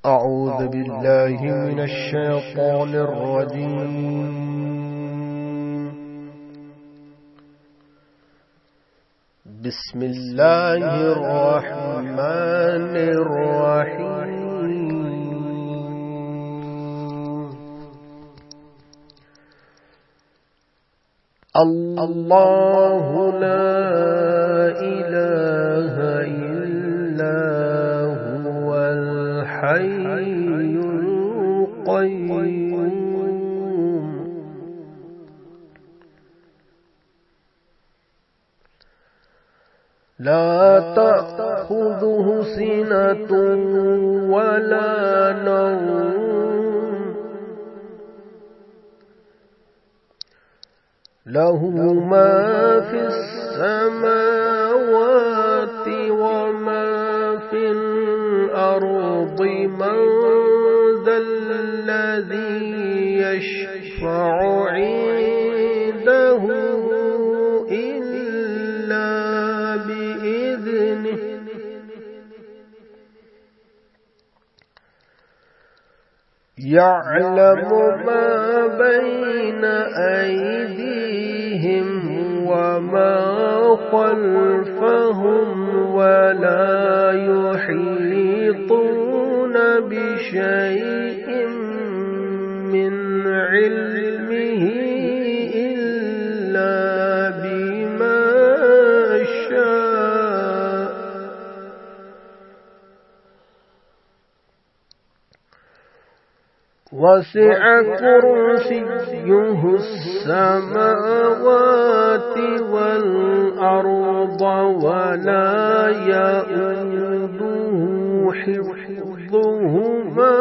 أعوذ بالله من الشيطان الرجيم. بسم الله الرحمن الرحيم. الله لا إله إلا هو الحي القيوم لا تأخذه سنة ولا نوم له ما في السماوات وما في الأرض من ذا الذي يشفع عنده إلا بإذنه يعلم ما بين أيديهم وما خلفهم ولا يحيطون بشيء من علمه إلا بما شاء وسع كرسيه السماوات والأرض ولا يئوده حفظهما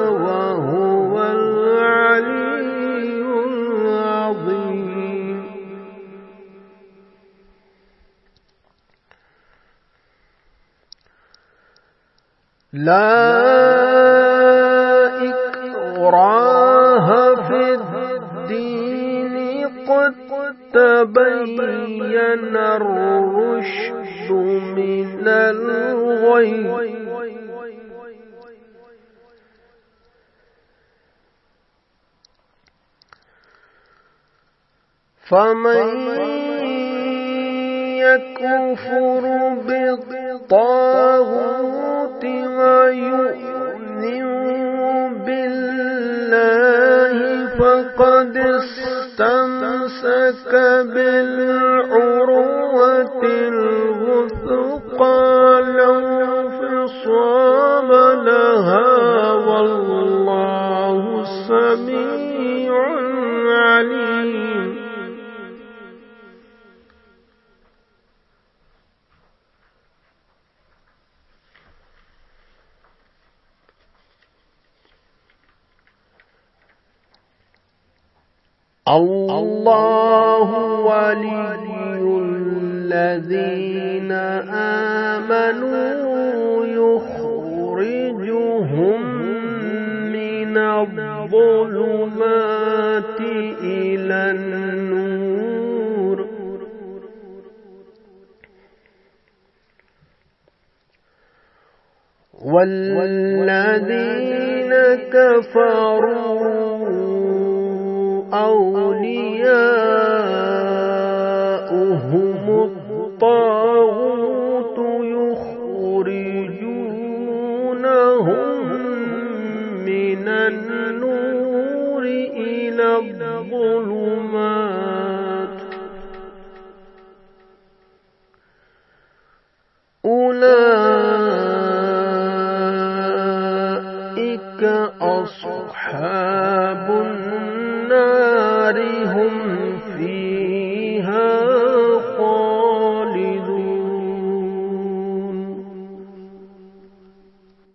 وهو العلي العظيم. لا إكراه في الدين قد تبين الرشد من الغي فمن يكفر بالطاغوت ويؤمن بالله فقد استمسك بالعروة الوثقى لا انفصام لها والله سميع عليم. الله ولي الذين آمنوا يخرجهم من الظلمات إلى النور والذين كفروا أولياؤهم الطاغوت يخرجونهم من النور إلى الظلمات أولئك أصحاب النار هم